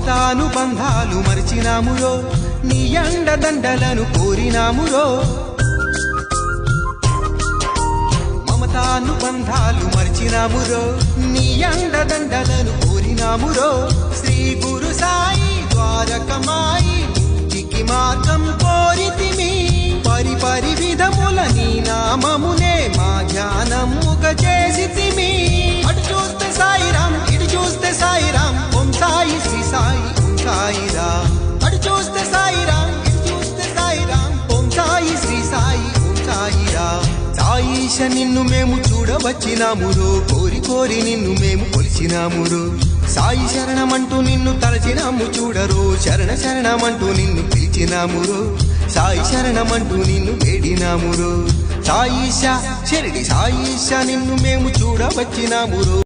మమతానుబంధాలు మరిచినామురో నీ అండదండలను కోరినామురో మమతానుబంధాలు మరిచినామురో నీ అండదండలను కోరినామురో శ్రీ గురు సాయి ద్వారకమాయి ముక్తికి మార్గం కోరితిమి పరిపరి విధముల నీ నామమునే మా ధ్యానముగా చేసితిమి అటు చూస్తే సాయిరాం ఇటు చూస్తే సాయిరాం ఓం సాయి శ్రీ సాయి ఓం సాయిరాం అటు చూస్తే సాయిరాం ఇటు చూస్తే సాయిరాం ఓం సాయి శ్రీ సాయి ఓం సాయిరాం సాయిష నిన్ను మేము చూడవచ్చినామురో కోరి కోరి నిన్ను మేము కొలిచినామురో సాయి శరణమంటూ నిన్ను తలచినాము చూడరో శరణ శరణమంటూ నిన్ను పిలిచినామురో సాయి శరణమంటూ నిన్ను వేడినామురో సాయిష షిరిడి సాయిష నిన్ను మేము చూడవచ్చినామురో